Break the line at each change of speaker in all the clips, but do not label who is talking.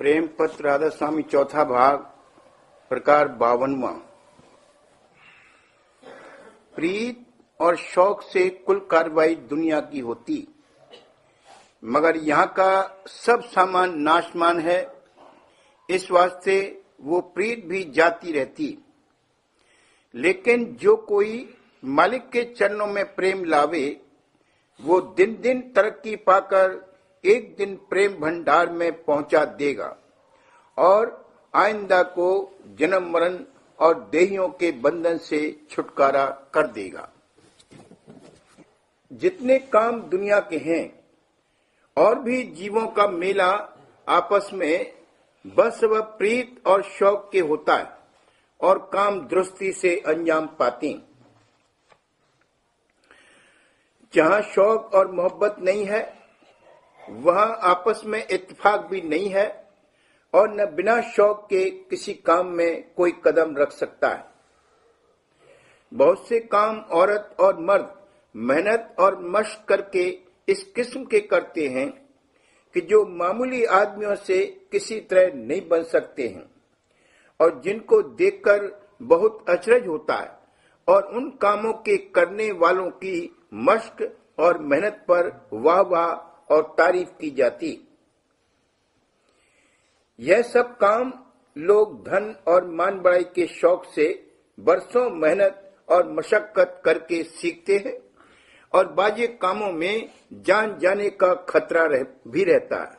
प्रेम पत्र राधा स्वामी चौथा भाग प्रकार 52वां। प्रीत और शौक से कुल कार्रवाई दुनिया की होती, मगर यहाँ का सब सामान नाशमान है। इस वास्ते वो प्रीत भी जाती रहती। लेकिन जो कोई मालिक के चरणों में प्रेम लावे, वो दिन दिन तरक्की पाकर एक दिन प्रेम भंडार में पहुंचा देगा और आइंदा को जन्म मरण और देहियों के बंधन से छुटकारा कर देगा। जितने काम दुनिया के हैं और भी जीवों का मेला आपस में बस वह प्रीत और शौक के होता है और काम दुरुस्ती से अंजाम पाते। जहां शौक और मोहब्बत नहीं है, वहां आपस में इत्तेफाक भी नहीं है और न बिना शौक के किसी काम में कोई कदम रख सकता है। बहुत से काम औरत और मर्द मेहनत और मशक करके इस किस्म के करते हैं कि जो मामूली आदमियों से किसी तरह नहीं बन सकते हैं और जिनको देखकर बहुत अचरज होता है और उन कामों के करने वालों की मशक और मेहनत पर वाह वाह और तारीफ की जाती। यह सब काम लोग धन और मान बढ़ाई के शौक से बरसों मेहनत और मशक्कत करके सीखते हैं और बाजे कामों में जान जाने का खतरा भी रहता है,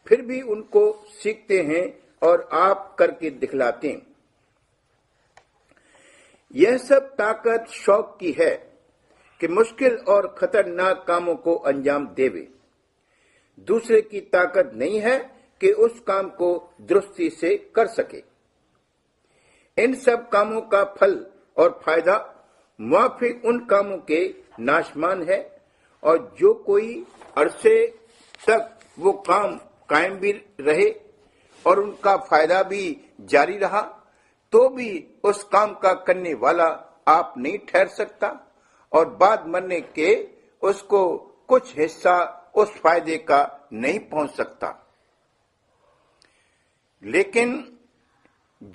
फिर भी उनको सीखते हैं और आप करके दिखलाते हैं। यह सब ताकत शौक की है कि मुश्किल और खतरनाक कामों को अंजाम देवे। दूसरे की ताकत नहीं है कि उस काम को दुरुस्ती से कर सके। इन सब कामों का फल और फायदा मुआफिक उन कामों के नाशमान है और जो कोई अरसे तक वो काम कायम भी रहे और उनका फायदा भी जारी रहा, तो भी उस काम का करने वाला आप नहीं ठहर सकता और बाद मरने के उसको कुछ हिस्सा उस फायदे का नहीं पहुंच सकता। लेकिन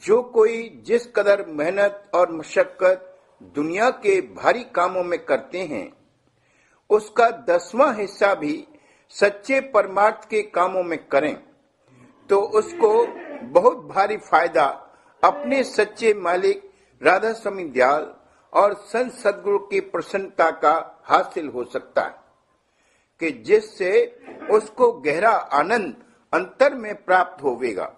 जो कोई जिस कदर मेहनत और मशक्कत दुनिया के भारी कामों में करते हैं, उसका 10वां हिस्सा भी सच्चे परमार्थ के कामों में करें, तो उसको बहुत भारी फायदा अपने सच्चे मालिक राधा स्वामी दयाल और संत सदगुरु की प्रसन्नता का हासिल हो सकता है कि जिससे उसको गहरा आनंद अंतर में प्राप्त होवेगा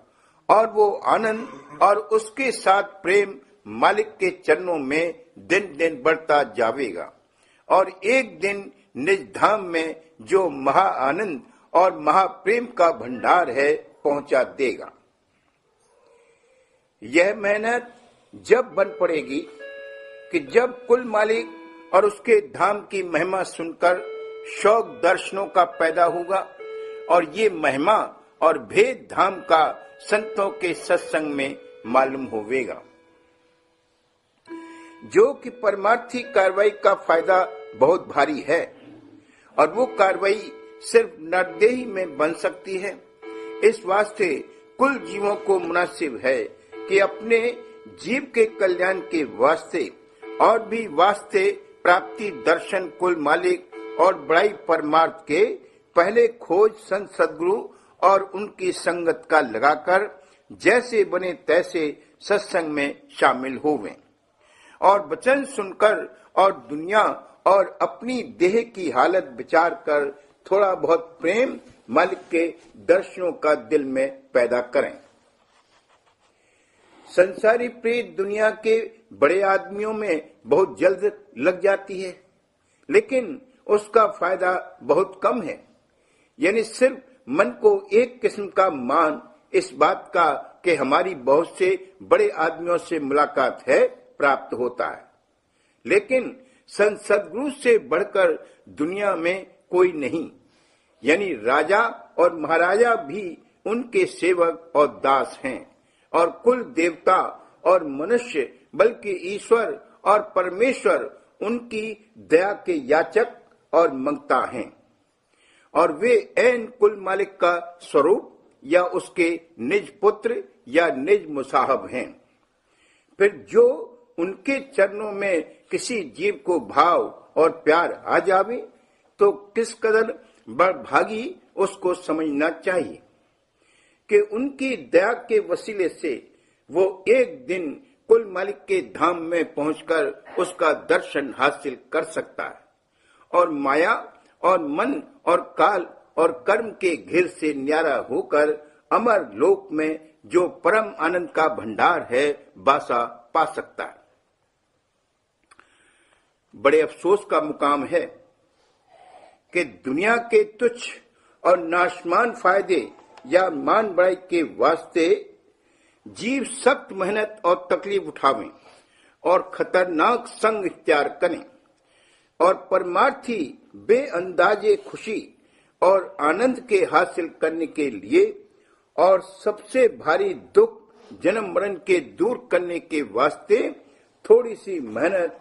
और वो आनंद और उसके साथ प्रेम मालिक के चरणों में दिन दिन बढ़ता जावेगा और एक दिन निज धाम में जो महा आनंद और महाप्रेम का भंडार है पहुंचा देगा। यह मेहनत जब बन पड़ेगी कि जब कुल मालिक और उसके धाम की महिमा सुनकर शौक दर्शनों का पैदा होगा और ये महिमा और भेद धाम का संतों के सत्संग में मालूम होवेगा। जो कि परमार्थी कार्रवाई का फायदा बहुत भारी है और वो कार्रवाई सिर्फ नरदेही में बन सकती है। इस वास्ते कुल जीवों को मुनासिब है कि अपने जीव के कल्याण के वास्ते और भी वास्ते प्राप्ति दर्शन कुल मालिक और बड़ाई परमार्थ के पहले खोज संत सदगुरु और उनकी संगत का लगाकर जैसे बने तैसे सत्संग में शामिल होवें और वचन सुनकर और दुनिया और अपनी देह की हालत विचार कर थोड़ा बहुत प्रेम मालिक के दर्शनों का दिल में पैदा करें। संसारी प्रीत दुनिया के बड़े आदमियों में बहुत जल्द लग जाती है, लेकिन उसका फायदा बहुत कम है। यानी सिर्फ मन को एक किस्म का मान इस बात का कि हमारी बहुत से बड़े आदमियों से मुलाकात है प्राप्त होता है, लेकिन संत सदगुरु से बढ़कर दुनिया में कोई नहीं। यानी राजा और महाराजा भी उनके सेवक और दास हैं और कुल देवता और मनुष्य बल्कि ईश्वर और परमेश्वर उनकी दया के याचक और मंगता हैं और वे ऐन कुल मालिक का स्वरूप या उसके निज पुत्र या निज मुसाहब हैं। फिर जो उनके चरणों में किसी जीव को भाव और प्यार आ जावे तो किस कदर बड़भागी उसको समझना चाहिए कि उनकी दया के वसीले से वो एक दिन कुल मालिक के धाम में पहुंचकर उसका दर्शन हासिल कर सकता है और माया और मन और काल और कर्म के घेर से न्यारा होकर अमर लोक में जो परम आनंद का भंडार है बासा पा सकता है। बड़े अफसोस का मुकाम है कि दुनिया के तुच्छ और नाशमान फायदे या मान बढ़ाई के वास्ते जीव सख्त मेहनत और तकलीफ उठावें और खतरनाक संग इख्तियार करें और परमार्थी बेअंदाजे खुशी और आनंद के हासिल करने के लिए और सबसे भारी दुख जन्म मरण के दूर करने के वास्ते थोड़ी सी मेहनत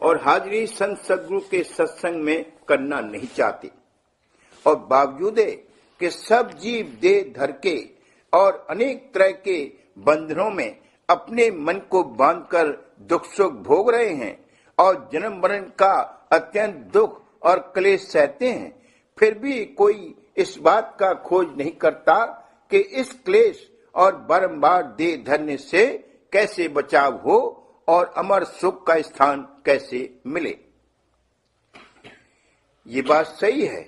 और हाजिरी संत सद्गुरु के सत्संग में करना नहीं चाहते और बावजूद कि सब जीव देह धर के और अनेक तरह के बंधनों में अपने मन को बांधकर दुख सुख भोग रहे हैं और जन्म मरण का अत्यंत दुख और क्लेश सहते हैं, फिर भी कोई इस बात का खोज नहीं करता कि इस क्लेश और बारंबार देह धरने से कैसे बचाव हो और अमर सुख का स्थान कैसे मिले। ये बात सही है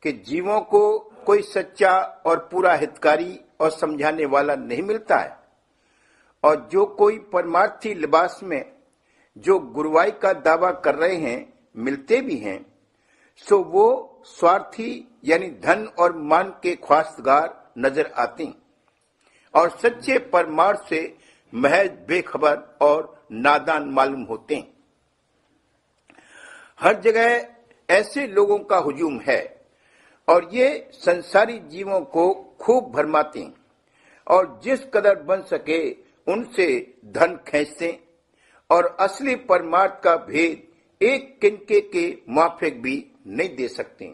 कि जीवों को कोई सच्चा और पूरा हितकारी और समझाने वाला नहीं मिलता है और जो कोई परमार्थी लिबास में जो गुरुवाई का दावा कर रहे हैं मिलते भी हैं सो वो स्वार्थी यानी धन और मान के ख्वास्तगार नजर आते हैं और सच्चे परमार्थ से महज बेखबर और नादान मालूम होते हैं। हर जगह ऐसे लोगों का हुजूम है और ये संसारी जीवों को खूब भरमाते हैं और जिस कदर बन सके उनसे धन खींचते और असली परमार्थ का भेद एक किनके के माफिक भी नहीं दे सकते।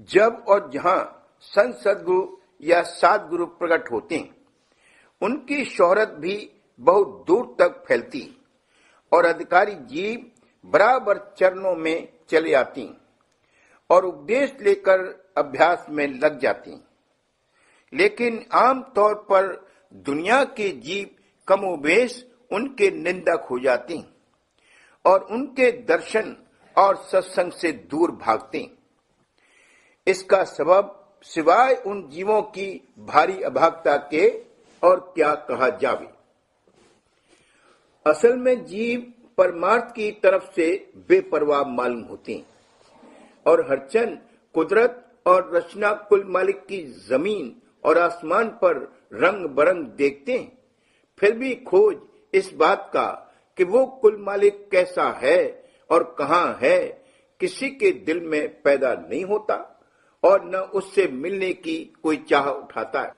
जब और जहां संत सद्गुरु या सद्गुरु प्रकट होते हैं उनकी शोहरत भी बहुत दूर तक फैलती और अधिकारी जीव बराबर चरणों में चले आती और उपदेश लेकर अभ्यास में लग जाती। लेकिन आम तौर पर दुनिया के जीव कमोबेश उनके निंदक हो जाते और उनके दर्शन और सत्संग से दूर भागते। इसका सबब सिवाय उन जीवों की भारी अभागता के और क्या कहा जावे। असल में जीव परमार्थ की तरफ से बेपरवाह मालूम होते हैं और हरचंद कुदरत और रचना कुल मालिक की जमीन और आसमान पर रंग बरंग देखते हैं, फिर भी खोज इस बात का कि वो कुल मालिक कैसा है और कहाँ है किसी के दिल में पैदा नहीं होता और न उससे मिलने की कोई चाह उठाता है।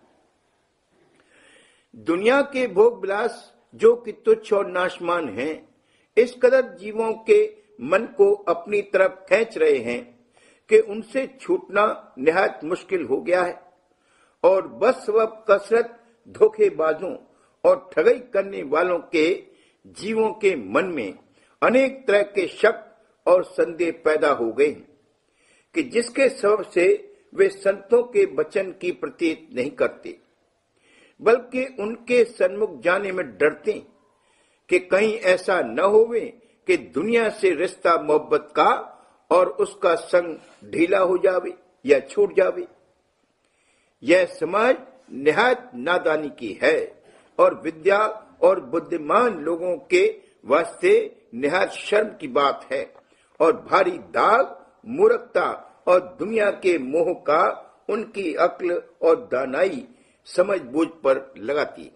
दुनिया के भोग विलास जो कि तुच्छ और नाशमान हैं, इस कदर जीवों के मन को अपनी तरफ खींच रहे हैं कि उनसे छूटना निहायत मुश्किल हो गया है और बस वह कसरत धोखेबाजों और ठगई करने वालों के जीवों के मन में अनेक तरह के शक और संदेह पैदा हो गए कि जिसके सबब से वे संतों के वचन की प्रतीत नहीं करते बल्कि उनके सन्मुख जाने में डरते कि कहीं ऐसा न होवे कि दुनिया से रिश्ता मोहब्बत का और उसका संग ढीला हो जावे या छूट जावे। यह समझ निहायत नादानी की है और विद्या और बुद्धिमान लोगों के वास्ते निहायत शर्म की बात है और भारी दाग मूर्खता और दुनिया के मोह का उनकी अक्ल और दानाई समझ बूझ पर लगाती।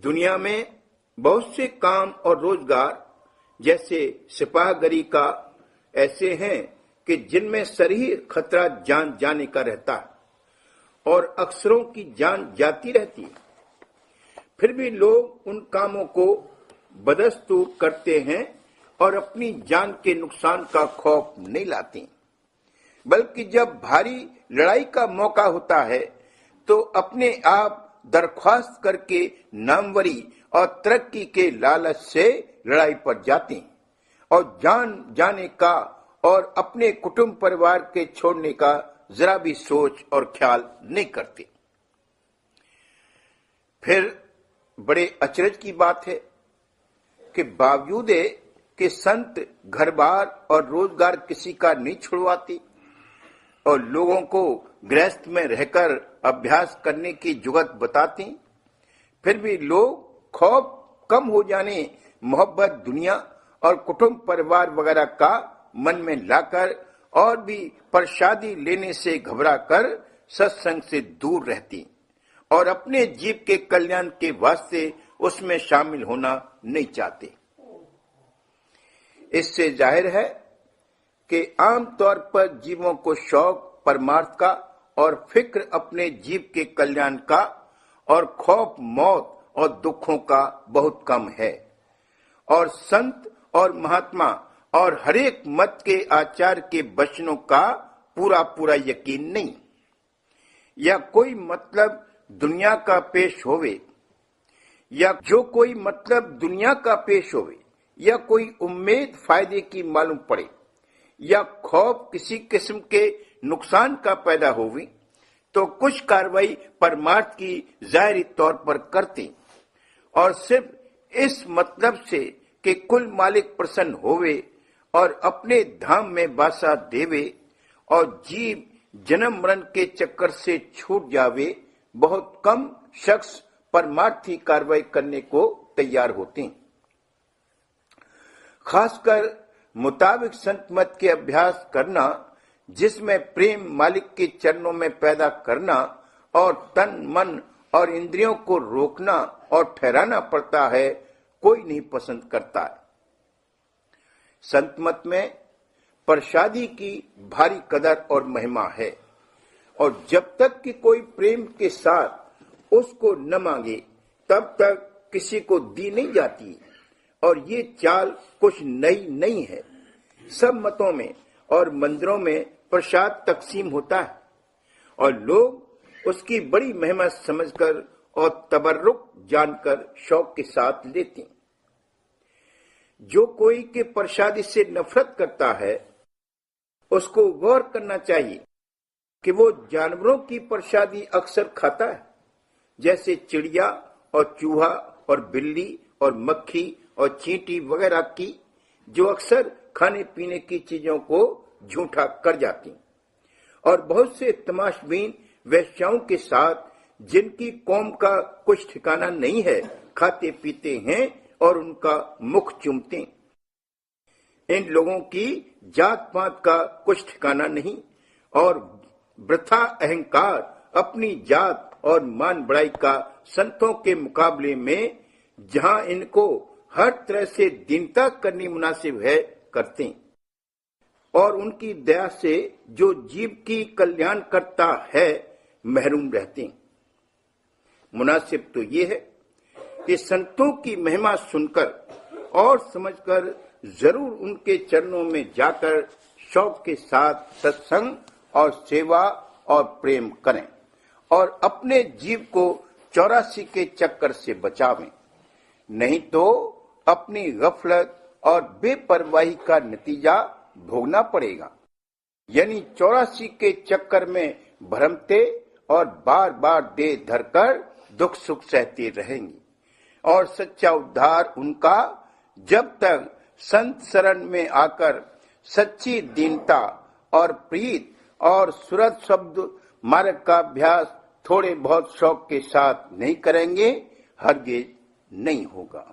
दुनिया में बहुत से काम और रोजगार जैसे सिपाहगरी का ऐसे हैं कि जिनमें सही खतरा जान जाने का रहता है और अक्सरों की जान जाती रहती है, फिर भी लोग उन कामों को बदस्तूर करते हैं और अपनी जान के नुकसान का खौफ नहीं लाते। बल्कि जब भारी लड़ाई का मौका होता है तो अपने आप दरख्वास्त करके नामवरी और तरक्की के लालच से लड़ाई पर जाते हैं और जान जाने का और अपने कुटुंब परिवार के छोड़ने का जरा भी सोच और ख्याल नहीं करते। फिर बड़े अचरज की बात है कि बावजूद कि संत घर बार और रोजगार किसी का नहीं छुड़वाते और लोगों को गृहस्थ में रहकर अभ्यास करने की जुगत बताते, फिर भी लोग खौफ कम हो जाने, मोहब्बत दुनिया और कुटुंब परिवार वगैरह का मन में लाकर और भी प्रसादी लेने से घबराकर सत्संग से दूर रहती और अपने जीव के कल्याण के वास्ते उसमें शामिल होना नहीं चाहते। इससे जाहिर है कि आम तौर पर जीवों को शौक परमार्थ का और फिक्र अपने जीव के कल्याण का और खौफ मौत और दुखों का बहुत कम है और संत और महात्मा और हरेक मत के आचार्य के वचनों का पूरा पूरा यकीन नहीं, या कोई मतलब दुनिया का पेश होवे या जो कोई मतलब दुनिया का पेश होवे या कोई उम्मीद फायदे की मालूम पड़े या खौफ किसी किस्म के नुकसान का पैदा होवे तो कुछ कार्रवाई परमार्थ की जाहिरी तौर पर करते और सिर्फ इस मतलब से कि कुल मालिक प्रसन्न होवे और अपने धाम में वासा देवे और जीव जन्म मरण के चक्कर से छूट जावे, बहुत कम शख्स परमार्थी कार्रवाई करने को तैयार होते हैं। खासकर मुताबिक संत मत के अभ्यास करना, जिसमें प्रेम मालिक के चरणों में पैदा करना और तन मन और इंद्रियों को रोकना और ठहराना पड़ता है, कोई नहीं पसंद करता है। संत मत में प्रसादी की भारी कदर और महिमा है और जब तक कि कोई प्रेम के साथ उसको न मांगे तब तक किसी को दी नहीं जाती और ये चाल कुछ नई नहीं है। सब मतों में और मंदिरों में प्रसाद तकसीम होता है और लोग उसकी बड़ी महिमा समझकर और तबर्रुक जानकर शौक के साथ लेते हैं। जो कोई के प्रसादी से नफरत करता है उसको गौर करना चाहिए कि वो जानवरों की प्रसादी अक्सर खाता है, जैसे चिड़िया और चूहा और बिल्ली और मक्खी और चींटी वगैरह की, जो अक्सर खाने पीने की चीजों को झूठा कर जाती, और बहुत से तमाशबीन वैश्याओं के साथ जिनकी कौम का कुछ ठिकाना नहीं है, खाते पीते हैं और उनका मुख चूमते। इन लोगों की जात पात का कुछ ठिकाना नहीं और वृथा अहंकार अपनी जात और मान बढ़ाई का संतों के मुकाबले में, जहां इनको हर तरह से दीनता करनी मुनासिब है, करते हैं और उनकी दया से जो जीव की कल्याण करता है महरूम रहते हैं। मुनासिब तो ये है कि संतों की महिमा सुनकर और समझकर जरूर उनके चरणों में जाकर शौक के साथ सत्संग और सेवा और प्रेम करें और अपने जीव को 84 के चक्कर से बचावें, नहीं तो अपनी गफलत और बेपरवाही का नतीजा भोगना पड़ेगा। यानी 84 के चक्कर में भ्रमते और बार बार देह धरकर दुख सुख सहते रहेंगी और सच्चा उद्धार उनका जब तक संत शरण में आकर सच्ची दीनता और प्रीत और सुरत शब्द मार्ग का अभ्यास थोड़े बहुत शौक के साथ नहीं करेंगे, हरगिज नहीं होगा।